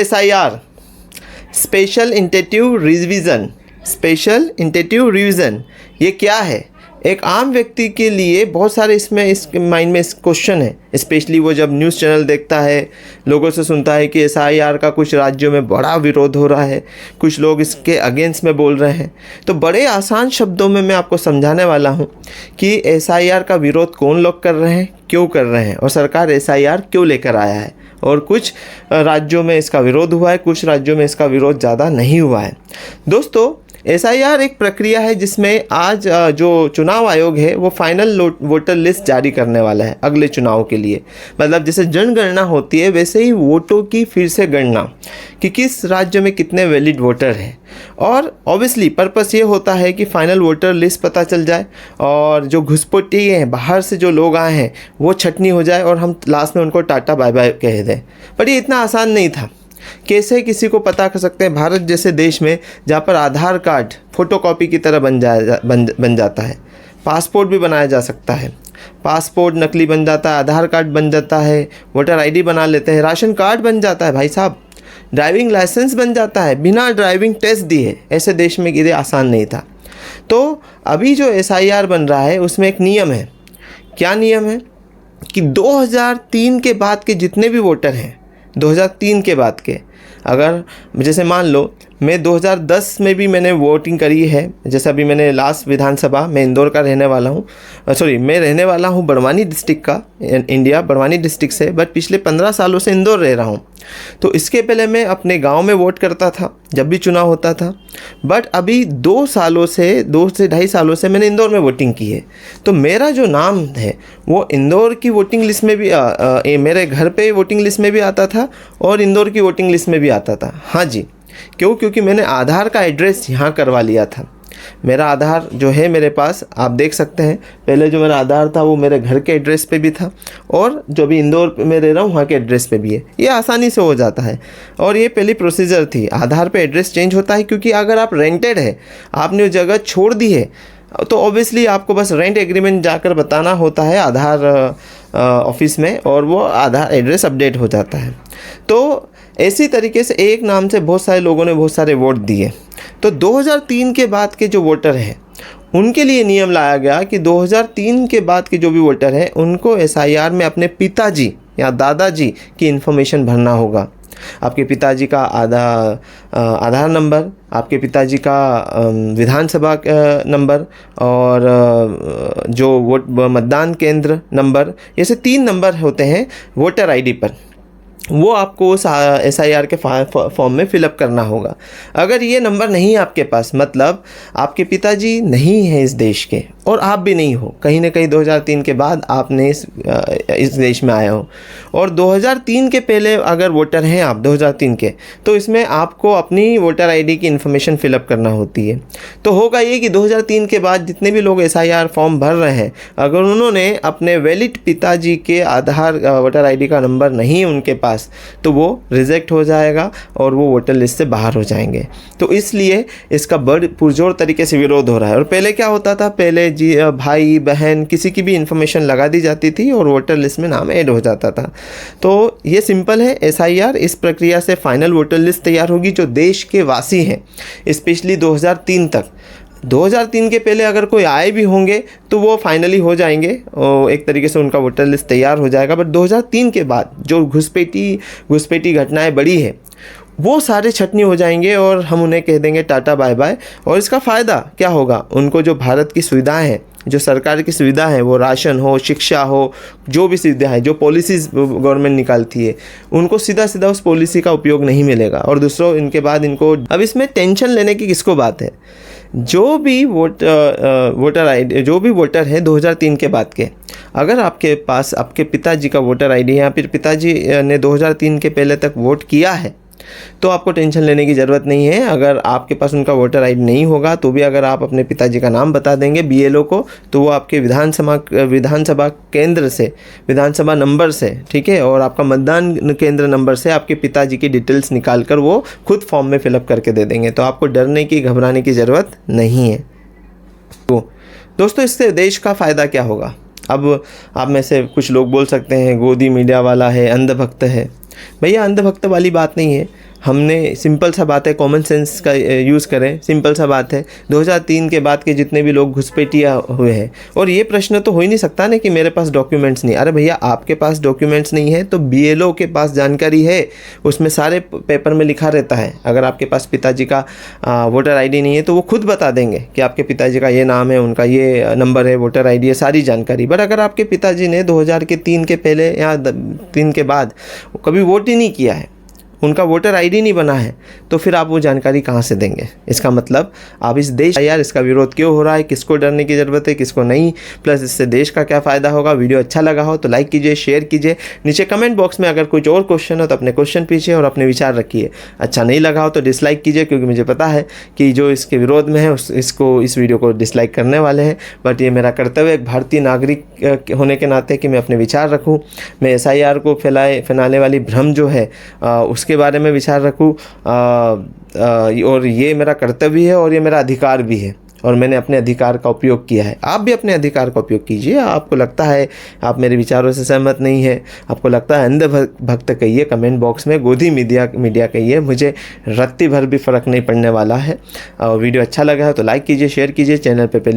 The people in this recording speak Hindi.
SIR स्पेशल इंटेंटिव रिवीजन ये क्या है? एक आम व्यक्ति के लिए बहुत सारे इस माइंड में क्वेश्चन है, स्पेशली वो जब न्यूज़ चैनल देखता है, लोगों से सुनता है कि SIR का कुछ राज्यों में बड़ा विरोध हो रहा है, कुछ लोग इसके अगेंस्ट में बोल रहे हैं। तो बड़े आसान शब्दों में मैं आपको समझाने वाला हूँ कि SIR का विरोध कौन लोग कर रहे हैं, क्यों कर रहे हैं और सरकार SIR क्यों लेकर आया है। और कुछ राज्यों में इसका विरोध हुआ है, कुछ राज्यों में इसका विरोध ज़्यादा नहीं हुआ है। दोस्तों, SIR एक प्रक्रिया है जिसमें आज जो चुनाव आयोग है वो फाइनल वोटर लिस्ट जारी करने वाला है अगले चुनाव के लिए। मतलब जैसे जनगणना होती है वैसे ही वोटों की फिर से गणना कि किस राज्य में कितने वैलिड वोटर हैं। और ऑब्वियसली पर्पस ये होता है कि फाइनल वोटर लिस्ट पता चल जाए और जो घुसपैठिए हैं, बाहर से जो लोग आए हैं, वो छटनी हो जाए और हम लास्ट में उनको टाटा बाय बाय कह दें। पर ये इतना आसान नहीं था। कैसे किसी को पता कर सकते हैं? भारत जैसे देश में जहाँ पर आधार कार्ड फोटोकॉपी की तरह बन जाता है, पासपोर्ट भी बनाया जा सकता है, पासपोर्ट नकली बन जाता है, आधार कार्ड बन जाता है, वोटर ID बना लेते हैं, राशन कार्ड बन जाता है भाई साहब, ड्राइविंग लाइसेंस बन जाता है बिना ड्राइविंग टेस्ट दिए। ऐसे देश में ये आसान नहीं था। तो अभी जो SIR बन रहा है उसमें एक नियम है। क्या नियम है? कि 2003 के बाद के जितने भी वोटर हैं, 2003 के बाद के, अगर जैसे मान लो मैं 2010 में भी मैंने वोटिंग करी है। जैसे अभी मैंने लास्ट विधानसभा, मैं इंदौर का रहने वाला हूँ, मैं रहने वाला हूँ बड़वानी डिस्ट्रिक्ट का, इंडिया बड़वानी डिस्ट्रिक्ट से, बट पिछले 15 सालों से इंदौर रह रहा हूँ। तो इसके पहले मैं अपने गांव में वोट करता था जब भी चुनाव होता था, बट अभी 2 से 2.5 सालों से मैंने इंदौर में वोटिंग की है। तो मेरा जो नाम है वो इंदौर की वोटिंग लिस्ट में भी मेरे घर पे वोटिंग लिस्ट में भी आता था और इंदौर की वोटिंग लिस्ट में भी आता था। हाँ जी, क्योंकि मैंने आधार का एड्रेस यहाँ करवा लिया था। मेरा आधार जो है मेरे पास, आप देख सकते हैं, पहले जो मेरा आधार था वो मेरे घर के एड्रेस पे भी था और जो भी इंदौर में रह रहा हूँ वहाँ के एड्रेस पे भी है। ये आसानी से हो जाता है और ये पहली प्रोसीजर थी। आधार पे एड्रेस चेंज होता है क्योंकि अगर आप रेंटेड है, आपने वो जगह छोड़ दी है, तो ऑब्वियसली आपको बस रेंट एग्रीमेंट जाकर बताना होता है आधार ऑफिस में और वो आधार एड्रेस अपडेट हो जाता है। तो इसी तरीके से एक नाम से बहुत सारे लोगों ने बहुत सारे वोट दिए। तो 2003 के बाद के जो वोटर हैं उनके लिए नियम लाया गया कि 2003 के बाद के जो भी वोटर हैं उनको SIR में अपने पिताजी या दादाजी की इन्फॉर्मेशन भरना होगा। आपके पिताजी का आधार नंबर, आपके पिताजी का विधानसभा नंबर और जो मतदान केंद्र नंबर, ऐसे 3 नंबर होते हैं वोटर ID पर। वो आपको उस SIR के फॉर्म में फिलअप करना होगा। अगर ये नंबर नहीं है आपके पास, मतलब आपके पिताजी नहीं हैं इस देश के और आप भी नहीं हो, कहीं ना कहीं 2003 के बाद आपने इस देश में आए हो, और 2003 के पहले अगर वोटर हैं आप 2003 के, तो इसमें आपको अपनी वोटर ID की इन्फॉर्मेशन फिलअप करना होती है। तो होगा ये कि 2003 के बाद जितने भी लोग SIR फॉर्म भर रहे हैं, अगर उन्होंने अपने वैलिड पिताजी के आधार वोटर ID का नंबर नहीं उनके पास, तो वो रिजेक्ट हो जाएगा और वो वोटर लिस्ट से बाहर हो जाएंगे। तो इसलिए इसका बड़ पुरजोर तरीके से विरोध हो रहा है। और पहले क्या होता था, पहले भाई बहन किसी की भी इंफॉर्मेशन लगा दी जाती थी और वोटर लिस्ट में नाम ऐड हो जाता था। तो ये सिंपल है SIR। इस प्रक्रिया से फाइनल वोटर लिस्ट तैयार होगी जो देश के वासी हैं, स्पेशली 2003 तक। 2003 के पहले अगर कोई आए भी होंगे तो वो फाइनली हो जाएंगे और एक तरीके से उनका वोटर लिस्ट तैयार हो जाएगा। बट 2003 के बाद जो घुसपैठी घटनाएं बढ़ी है वो सारे छटनी हो जाएंगे और हम उन्हें कह देंगे टाटा बाय बाय। और इसका फ़ायदा क्या होगा? उनको जो भारत की सुविधाएं हैं, जो सरकार की सुविधा है, वो राशन हो, शिक्षा हो, जो भी सुविधा है, जो पॉलिसीज़ गवर्नमेंट निकालती है, उनको सीधा उस पॉलिसी का उपयोग नहीं मिलेगा। और दूसरों इनके बाद इनको अब इसमें टेंशन लेने की किसको बात है? जो भी वोटर ID, जो भी वोटर है 2003 के बाद के, अगर आपके पास आपके पिताजी का वोटर ID है या फिर पिताजी ने 2003 के पहले तक वोट किया है, तो आपको टेंशन लेने की ज़रूरत नहीं है। अगर आपके पास उनका वोटर ID नहीं होगा तो भी अगर आप अपने पिताजी का नाम बता देंगे BLO को, तो वो आपके विधानसभा केंद्र से, विधानसभा नंबर से, ठीक है, और आपका मतदान केंद्र नंबर से आपके पिताजी की डिटेल्स निकाल कर वो खुद फॉर्म में फिलअप करके दे देंगे। तो आपको डरने की, घबराने की ज़रूरत नहीं है। तो दोस्तों, इससे देश का फ़ायदा क्या होगा? अब आप में से कुछ लोग बोल सकते हैं गोदी मीडिया वाला है, अंधभक्त है। भैया, अंधभक्त वाली बात नहीं है। हमने सिंपल सा बात है, कॉमन सेंस का यूज़ करें। सिंपल सा बात है, 2003 के बाद के जितने भी लोग घुसपैठिया हुए हैं, और ये प्रश्न तो हो ही नहीं सकता ना कि मेरे पास डॉक्यूमेंट्स नहीं। अरे भैया, आपके पास डॉक्यूमेंट्स नहीं है तो BLO के पास जानकारी है, उसमें सारे पेपर में लिखा रहता है। अगर आपके पास पिताजी का वोटर ID नहीं है तो वो खुद बता देंगे कि आपके पिताजी का ये नाम है, उनका ये नंबर है, वोटर ID है, सारी जानकारी। बट अगर आपके पिताजी ने 2003 के पहले या 3 के बाद कभी वोट ही नहीं किया है, उनका वोटर ID नहीं बना है, तो फिर आप वो जानकारी कहाँ से देंगे? इसका मतलब आप इस देश यार इसका विरोध क्यों हो रहा है, किसको डरने की ज़रूरत है, किसको नहीं, प्लस इससे देश का क्या फ़ायदा होगा। वीडियो अच्छा लगा हो तो लाइक कीजिए, शेयर कीजिए। नीचे कमेंट बॉक्स में अगर कुछ और क्वेश्चन हो तो अपने क्वेश्चन पूछिए और अपने विचार रखिए। अच्छा नहीं लगा हो तो डिसलाइक कीजिए, क्योंकि मुझे पता है कि जो इसके विरोध में है इस वीडियो को डिसलाइक करने वाले हैं। बट ये मेरा कर्तव्य एक भारतीय नागरिक होने के नाते कि मैं अपने विचार रखूँ, मैं SIR को फैलाने वाली भ्रम जो है उसके बारे में विचार रखूं, और ये मेरा कर्तव्य है और ये मेरा अधिकार भी है, और मैंने अपने अधिकार का उपयोग किया है। आप भी अपने अधिकार का उपयोग कीजिए। आपको लगता है आप मेरे विचारों से सहमत नहीं है, आपको लगता है अंधभक्त कहिए, कमेंट बॉक्स में गोदी मीडिया कहिए, मुझे रत्ती भर भी फ़र्क नहीं पड़ने वाला है। वीडियो अच्छा लगा है तो लाइक कीजिए, शेयर कीजिए। चैनल पे पहले